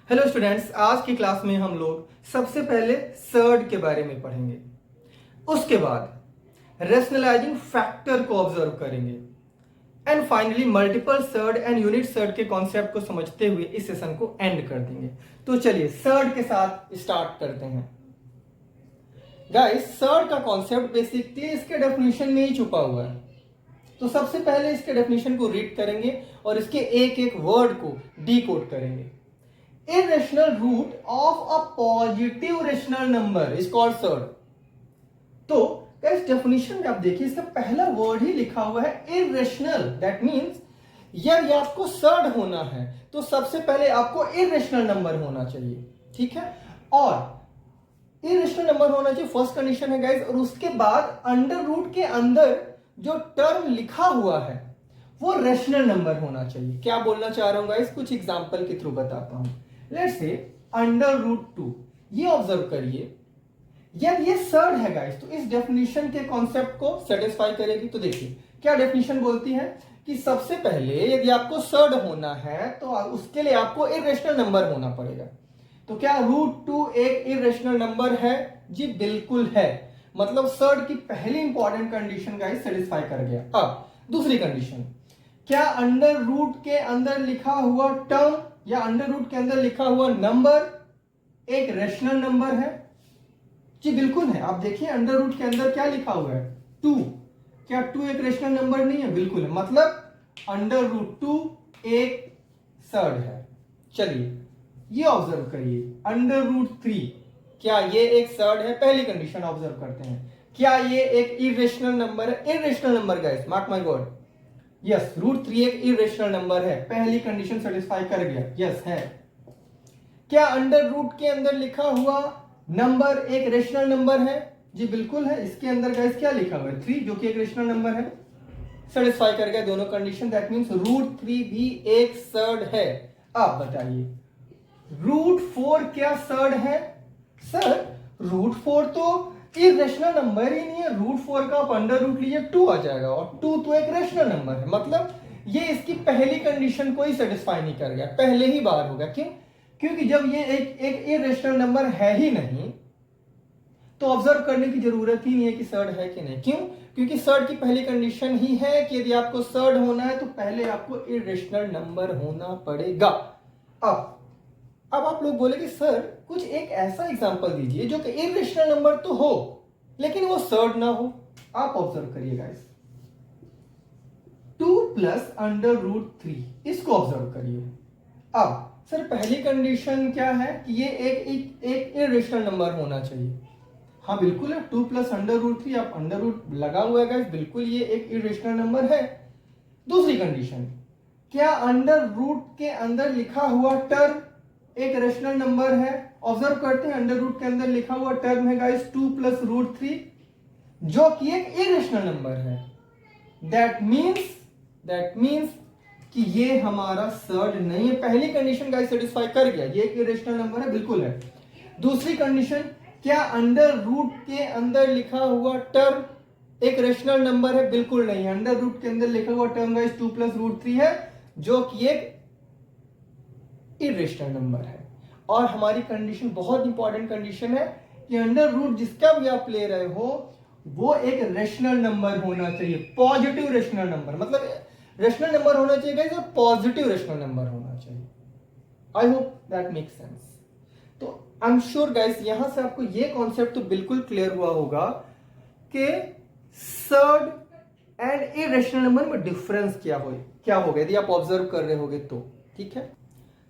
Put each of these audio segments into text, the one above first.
Hello students, आज की class में हम लोग सबसे पहले सर्ड के बारे में पढ़ेंगे। उसके बाद रेशनलाइजिंग फैक्टर को ऑब्जर्व करेंगे and finally multiple surd and unit surd के कॉन्सेप्ट को समझते हुए इस सेशन को एंड कर देंगे। तो चलिए सर्ड के साथ स्टार्ट करते हैं। गाइस, सर्ड का कॉन्सेप्ट बेसिकली इसके डेफिनेशन में ही छुपा हुआ है। तो सबसे पहले इसके डेफिनेशन को रीड करेंगे और इसके एक एक वर्ड को डिकोड करेंगे। Irrational root of a positive rational number is called surd। तो इस डेफिनेशन में आप देखिए, इसका पहला वर्ड ही लिखा हुआ है irrational। दैट मीन्स यदि आपको सर्ड होना है तो सबसे पहले आपको irrational नंबर होना चाहिए, ठीक है। और irrational नंबर होना चाहिए, फर्स्ट कंडीशन है गाइस। और उसके बाद अंडर रूट के अंदर जो टर्म लिखा हुआ है वो रेशनल नंबर होना चाहिए। क्या बोलना चाह रहा हूं गाइस, कुछ एग्जांपल के थ्रू बताता हूं। लेट्स से अंडर रूट 2, ये ऑब्जर्व करिए, यदि ये सर्ड है गाइस तो इस डेफिनेशन के कॉन्सेप्ट को सेटिस्फाई करेगी। तो देखिए क्या डेफिनेशन बोलती है कि सबसे पहले यदि आपको सर्ड होना है तो उसके लिए आपको इरेशनल नंबर होना पड़ेगा। तो क्या रूट 2 एक इरेशनल नंबर है? जी बिल्कुल है। मतलब सर्ड की पहली इंपॉर्टेंट कंडीशन गाइस सेटिस्फाई कर गया। अब दूसरी कंडीशन, क्या अंडर रूट के अंदर लिखा हुआ टर्म या अंडर रूट के अंदर लिखा हुआ नंबर एक रेशनल नंबर है? जी बिल्कुल है। आप देखिए अंडर रूट के अंदर क्या लिखा हुआ है, 2। क्या 2 एक रेशनल नंबर नहीं है? बिल्कुल है। मतलब अंडर रूट 2 एक सर्ड है। चलिए ये ऑब्जर्व करिए, अंडर रूट 3, क्या ये एक सर्ड है? पहली कंडीशन ऑब्जर्व करते हैं, क्या ये एक इरेशनल नंबर है? Irrational number guys, mark my word, yes, root 3 एक इरेशनल नंबर है। पहली कंडीशन सेटिस्फाई कर गया, यस है। क्या अंडर रूट के अंदर लिखा हुआ नंबर एक रेशनल नंबर है? जी बिल्कुल है। इसके अंदर गाइस क्या लिखा हुआ है, 3, जो कि एक रेशनल नंबर है। सेटिस्फाई कर गया दोनों कंडीशन। दैट मींस रूट 3 भी एक सर्ड है। आप बताइए रूट 4 क्या सर्ड है? सर रूट 4 तो इरेशनल नंबर ही नहीं है। रूट 4 का आप अंडर रूट लीजिए 2 आ जाएगा, और 2 तो एक रेशनल नंबर है। मतलब ये इसकी पहली कंडीशन को ही सेटिस्फाई नहीं कर गया, पहले ही बार हो गया। क्यों? क्योंकि जब ये एक इरेशनल नंबर है ही नहीं तो ऑब्जर्व करने की जरूरत ही नहीं है कि सर्ड है कि नहीं। क्यों? क्योंकि सर्ड की पहली कंडीशन ही है कि यदि आपको सर्ड होना है तो पहले आपको इरेशनल नंबर होना पड़ेगा। अब आप लोग बोले कि सर कुछ एक ऐसा एग्जांपल दीजिए जो कि इरेशनल नंबर तो हो लेकिन वो सर्ड ना हो। आप ऑब्जर्व करिए गाइस, 2 प्लस अंडर रूट 3, इसको ऑब्जर्व करिए। अब सर पहली कंडीशन क्या है कि ये एक इरेशनल नंबर होना चाहिए। हाँ बिल्कुल है, 2 प्लस अंडर रूट 3, आप अंडर रूट लगा हुआ है गाइस, बिल्कुल ये एक इरेशनल नंबर है। दूसरी कंडीशन, क्या अंडर रूट के अंदर लिखा हुआ टर्म एक रेशनल नंबर है? ऑब्जर्व करते हैं अंडर रूट के अंदर लिखा हुआ टर्म है गाइस 2 प्लस रूट 3, जो कि एक इरेशनल नंबर है। दैट मींस कि ये हमारा सर्ड नहीं है। पहली कंडीशन गाइस सेटिस्फाई कर गया, ये एक इरेशनल नंबर है, बिल्कुल है। दूसरी कंडीशन, क्या अंडर रूट के अंदर लिखा हुआ टर्म एक रेशनल नंबर है? बिल्कुल नहीं। अंडर रूट के अंदर लिखा हुआ टर्म गाइस 2 प्लस रूट 3 है, जो कि एक इरेशनल नंबर है। और हमारी कंडीशन बहुत इंपॉर्टेंट कंडीशन है कि अंडर रूट जिसका भी आप ले रहे हो वो एक रेशनल नंबर होना चाहिए, पॉजिटिव रेशनल नंबर। मतलब रेशनल नंबर होना चाहिए गाइस, और पॉजिटिव रेशनल नंबर होना चाहिए। I hope that makes sense. तो आई एम श्योर गाइस यहां से आपको ये कॉन्सेप्ट तो बिल्कुल क्लियर हुआ होगा कि सर्ड एंड इरेशनल नंबर में डिफरेंस क्या होगा यदि आप ऑब्जर्व कर रहे होगे तो, ठीक है।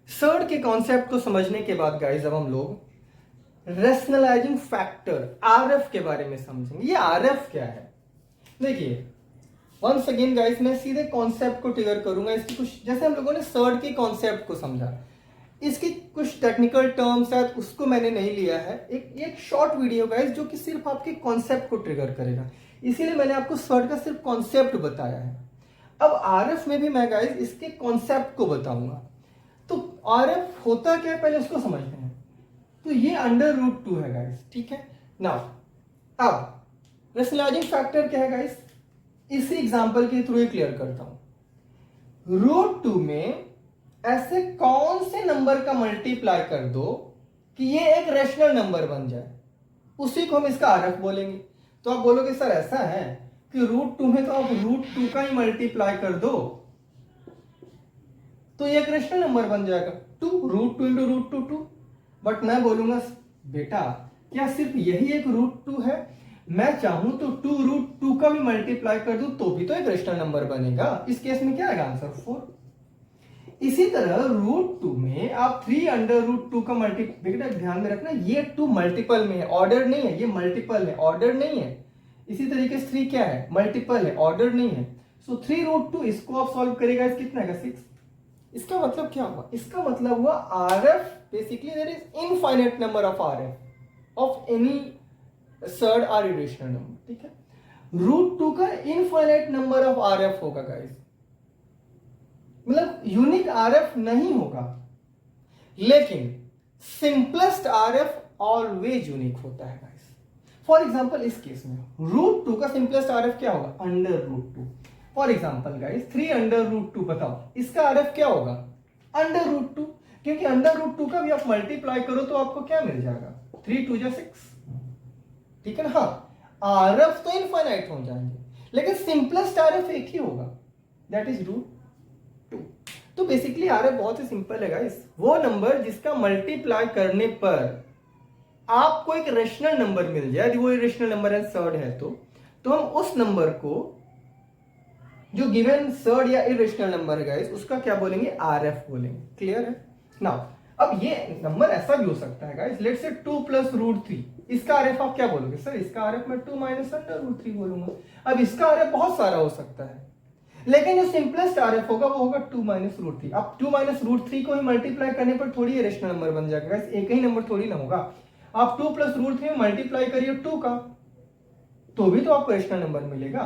सर्ड के कॉन्सेप्ट को समझने के बाद गाइस अब हम लोग रेशनलाइजिंग फैक्टर आरएफ के बारे में समझेंगे। ये आरएफ क्या है? देखिए वंस अगेन गाइस मैं सीधे कॉन्सेप्ट को ट्रिगर करूंगा। इसकी कुछ, जैसे हम लोगों ने सर्ड के कॉन्सेप्ट को समझा, इसकी कुछ टेक्निकल टर्म्स है उसको मैंने नहीं लिया है। एक शॉर्ट वीडियो गाइस जो कि सिर्फ आपके कॉन्सेप्ट को ट्रिगर करेगा, इसीलिए मैंने आपको सर्ड का सिर्फ कॉन्सेप्ट बताया है। अब आरएफ में भी मैं गाइस इसके कॉन्सेप्ट को बताऊंगा। तो आरएफ होता क्या है पहले उसको समझते हैं। तो ये अंडर रूट 2 है गाइस, ठीक है। नाउ अब रेशनलाइजिंग फैक्टर क्या है गाइस, इसी एग्जांपल के थ्रू ही क्लियर करता हूं। रूट 2 में ऐसे कौन से नंबर का मल्टीप्लाई कर दो कि ये एक रेशनल नंबर बन जाए, उसी को हम इसका आरएफ बोलेंगे। तो आप बोलोगे सर ऐसा है कि √2 में तो आप √2 का ही मल्टीप्लाई कर दो तो ये एक रेशनल नंबर बन जाएगा, 2 √2 इंटू √2 2। बट मैं बोलूंगा बेटा क्या सिर्फ यही एक √2 है, मैं चाहूं तो 2 √2 का भी मल्टीप्लाई कर दूं तो भी तो एक रेशनल नंबर बनेगा। इस केस में क्या आएगा आंसर 4। इसी तरह √2 में आप 3√2 का मल्टीप्लाई, बेटा ध्यान में रखना ये 2 मल्टीपल में है, ऑर्डर नहीं है, ये मल्टीपल है, ऑर्डर नहीं है। इसी तरीके से 3 क्या है, मल्टीपल है, ऑर्डर नहीं है। सो 3√2 इसको आप सॉल्व करेगा, इस कितना है 6। इसका मतलब क्या हुआ, इसका मतलब हुआ RF basically there is infinite number of RF of any surd or irrational number, ठीक है। √2 का इनफाइनाइट नंबर ऑफ RF होगा गाइस, मतलब यूनिक RF नहीं होगा, लेकिन सिंपलेस्ट RF ऑलवेज यूनिक होता है गाइस। फॉर एग्जांपल इस केस में √2 का सिंपलेस्ट RF क्या होगा, √2। फॉर एग्जांपल गाइस 3√2 बताओ इसका RF क्या होगा, √2, क्योंकि √2 का भी आप मल्टीप्लाई करो तो आपको क्या मिल जाएगा, 3 2 6, ठीक है ना। हाँ RF तो इनफाइनाइट हो जाएंगे, लेकिन सिंपलेस्ट RF एक ही होगा, दैट इज √2। तो बेसिकली RF बहुत ही सिंपल है गाइस, वो नंबर जिसका मल्टीप्लाई करने पर आपको एक रेशनल नंबर मिल जाए, यदि वो रेशनल नंबर है सर्ड है तो हम उस नंबर को जो गिवन सर्ड या इरेशनल नंबर है गाइस उसका क्या बोलेंगे, RF बोलेंगे। क्लियर है ना। अब ये नंबर ऐसा भी हो सकता है गाइस, लेट्स से 2 + √3, इसका RF आप क्या बोलोगे, सर इसका RF मैं 2 - √3 बोलूंगा। अब इसका RF बहुत सारा हो सकता है, लेकिन जो सिंपलेस्ट RF होगा वो होगा 2 - √3। अब 2 - √3 को ही मल्टीप्लाई करने पर थोड़ी रेशनल नंबर बन जाएगा गाइस, एक ही नंबर थोड़ी ना होगा। आप 2 + √3 में मल्टीप्लाई करिए 2 का, तो भी तो आपको रेशनल नंबर मिलेगा।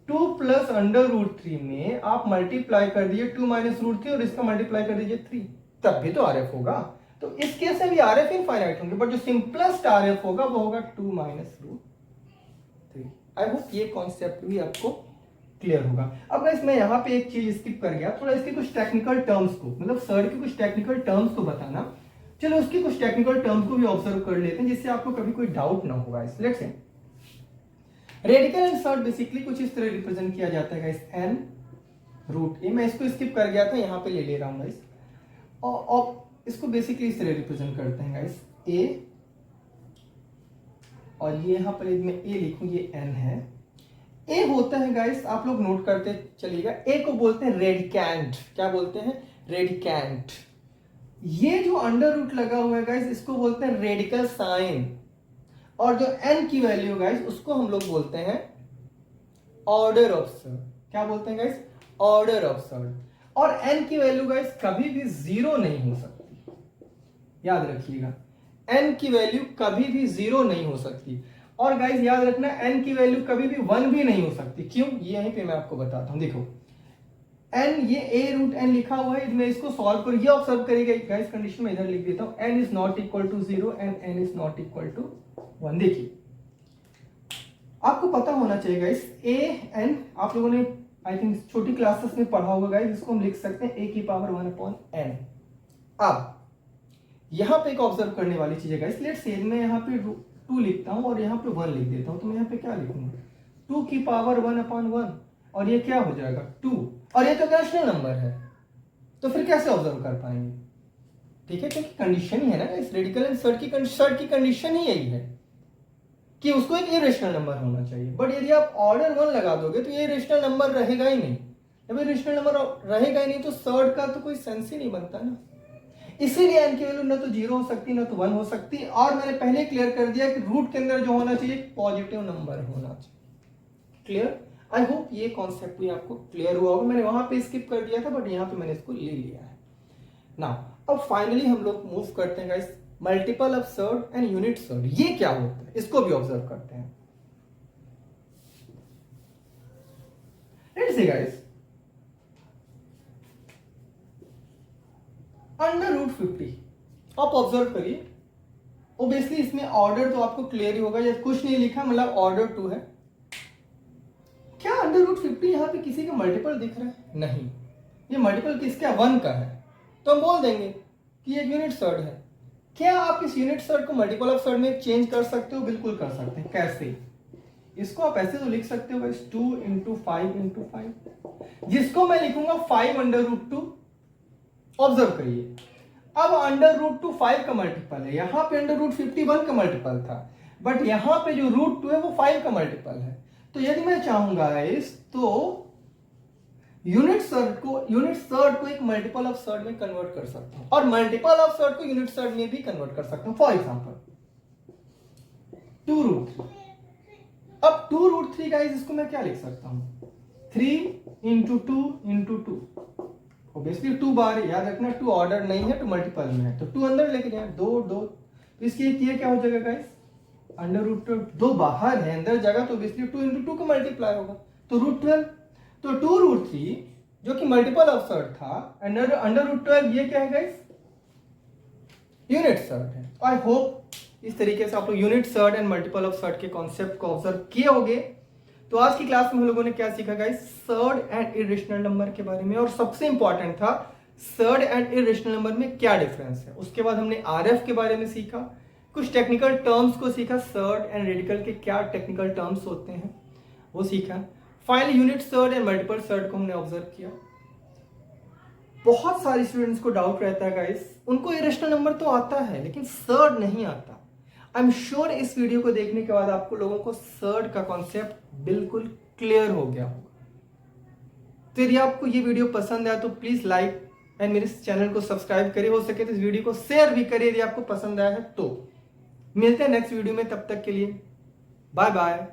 2 + √3 में आप मल्टीप्लाई कर दिए 2 - √3 और इसका मल्टीप्लाई कर दीजिए 3, तब भी तो RF होगा। तो इस केस में भी RF इनफाइनाइट होंगे, बट जो सिंपलेस्ट RF होगा वो होगा 2 - √3। आई होप ये कॉन्सेप्ट भी आपको क्लियर होगा। अब गाइस मैं यहाँ पे एक चीज स्किप कर गया, थोड़ा इसके कुछ टेक्निकल टर्म्स को, मतलब सर के कुछ टेक्निकल टर्म्स को बताना, चलो उसकी कुछ टेक्निकल टर्म्स को भी ऑब्जर्व कर लेते हैं जिससे आपको कभी कोई डाउट ना होगा। Let's say radical insert basically कुछ इस तरह रिप्रेजेंट किया जाता है गाइस, n√a। मैं इसको स्किप कर गया था, यहाँ पे ले रहा हूँ गाइस, और इसको बेसिकली इस तरह रिप्रेजेंट करते हैं गाइस, a, और ये यहाँ पर मैं a लिखूं, ये n है। a होता है गाइस, आप लोग नोट करते चलिएगा, a को बोलते हैं रेडिकैंट। क्या बोलते हैं, रेडिकैंट। ये जो अंडर रूट लगा हुआ है गाइस इसको बोलते हैं रेडिकल साइन, और जो n की वैल्यू गाइस उसको हम लोग बोलते हैं ऑर्डर ऑफ सर्ड। क्या बोलते हैं गाइस, ऑर्डर ऑफ सर्ड। और n की वैल्यू गाइस कभी भी 0 नहीं हो सकती, याद रखिएगा, n की वैल्यू कभी भी 0 नहीं हो सकती। और गाइस याद रखना n की वैल्यू कभी भी 1 भी नहीं हो सकती। क्यों, ये यहीं पे मैं आपको बताता हूं। देखो n, ये a√n लिखा हुआ है, मैं इसको सॉल्व कर, ये ऑब्जर्व करिएगा गाइस, कंडीशन में इधर लिख देता हूं, n is not equal to 0 and n is not equal to 1। देखिए आपको पता होना चाहिए गाइस, a n आप लोगों ने आई थिंक छोटी क्लासेस में पढ़ा होगा गाइस, इसको हम लिख सकते हैं a⁴1/n। अब यहां पे एक ऑब्जर्व करने वाली चीज है गाइस, लेट्स से मैं यहां पे 2 लिखता हूं और यहां पे 1 लिख देता हूं, तो मैं यहां पे क्या लिखूंगा, 2⁴1/1, और ये क्या हो जाएगा 2, और ये तो रैशनल नंबर है, तो फिर कैसे ऑब्जर्व कर पाएंगे, ठीक है, क्योंकि कंडीशन ही है ना इस रेडिकल इंसर्ट की कंडीशन ही यही है कि उसको एक इरेशनल नंबर होना चाहिए। बट यदि आप ऑर्डर 1 लगा दोगे तो ये इरेशनल नंबर रहेगा ही नहीं। जब इरेशनल नंबर रहेगा ही नहीं तो सर्ड का तो कोई सेंस ही नहीं बनता ना। इसीलिए n की वैल्यू ना तो 0 हो सकती ना तो 1 हो सकती, और मैंने पहले क्लियर कर दिया कि रूट के अंदर जो होना चाहिए पॉजिटिव नंबर होना चाहिए। क्लियर, आई होप ये कॉन्सेप्ट भी आपको क्लियर हुआ होगा। मैंने वहां पे स्किप कर दिया था, बट यहाँ पे मैंने इसको ले लिया है ना। अब फाइनली हम लोग मूव करते हैं guys, multiple of surd and unit surd, ये क्या होता है इसको भी ऑब्जर्व करते हैं। लेट्स सी गाइस, √50 आप ऑब्जर्व करिए, ओबियसली इसमें ऑर्डर तो आपको क्लियर ही होगा, जैसे कुछ नहीं लिखा मतलब ऑर्डर 2 है। क्या √50 यहाँ पे किसी का मल्टीपल दिख रहा है, नहीं, ये मल्टीपल किसका, 1 का है। तो हम बोल देंगे कि एक यूनिट सर्ड है। क्या आप इस यूनिट सर्ड को मल्टीपल ऑफ सर्ड में चेंज कर सकते हो? बिल्कुल कर सकते हैं। कैसे? इसको आप ऐसे तो लिख सकते हो गाइस 2 इंटू 5 इंटू 5, जिसको मैं लिखूंगा 5 अंडर रूट 2। ऑब्जर्व करिए, अब अंडर रूट 2 5 का मल्टीपल है, यहां पे अंडर रूट 51 का मल्टीपल था, बट यहां पे जो रूट 2 है वो 5 का मल्टीपल है। तो यदि मैं चाहूंगा गाइस तो यूनिट सर्ड को एक मल्टीपल ऑफ सर्ड में कन्वर्ट कर सकता हूं, और मल्टीपल ऑफ सर्ड को यूनिट सर्ड में भी कन्वर्ट कर सकता हूं। For example 2 root 3। अब 2 रूट 3 गाइस, इसको मैं क्या लिख सकता हूं? 3 इंटू 2 इंटू 2। ऑब्वियसली 2 बार, याद रखना 2 ऑर्डर नहीं है, 2 मल्टीपल में है, तो 2 अंदर लेके जाए, 2 2, तो इसके ये क्या हो जाएगा गाइस? अंडर रूट 2 बाहर है, अंदर जगह, तो ऑब्वियसली 2 इंटू 2 का मल्टीप्लाई होगा, तो रूट 12। तो 2 रूट 3 जो कि मल्टीपल ऑफ सर्ड था, अंडर रूट 12 ये क्या है गाइस? यूनिट सर्ड है। आई होप इस तरीके से आप लोग unit surd and multiple of surd के कॉन्सेप्ट को ऑब्जर्व किए होंगे। तो आज की क्लास में हम लोगों ने क्या सीखा guys? Surd and irrational number के बारे में, और सबसे इंपॉर्टेंट था सर्ड एंड इरेशनल नंबर में क्या डिफरेंस है। उसके बाद हमने आरएफ के बारे में सीखा, कुछ टेक्निकल टर्म्स को सीखा, सर्ड एंड रेडिकल के क्या टेक्निकल टर्म्स होते हैं वो सीखा। Finally unit surd and multiple surd को हमने ऑब्जर्व किया। बहुत सारे स्टूडेंट्स को डाउट रहता है गाइस, उनको इरेशनल नंबर तो आता है लेकिन सर्ड नहीं आता। आई एम श्योर इस वीडियो को देखने के बाद आपको लोगों को सर्ड का कॉन्सेप्ट बिल्कुल क्लियर हो गया होगा। तो यदि आपको ये वीडियो पसंद आया तो प्लीज लाइक एंड मेरे चैनल को सब्सक्राइब करिए, हो सके तो इस वीडियो को शेयर भी करिए यदि आपको पसंद आया है तो। मिलते हैं नेक्स्ट वीडियो में, तब तक के लिए बाय बाय।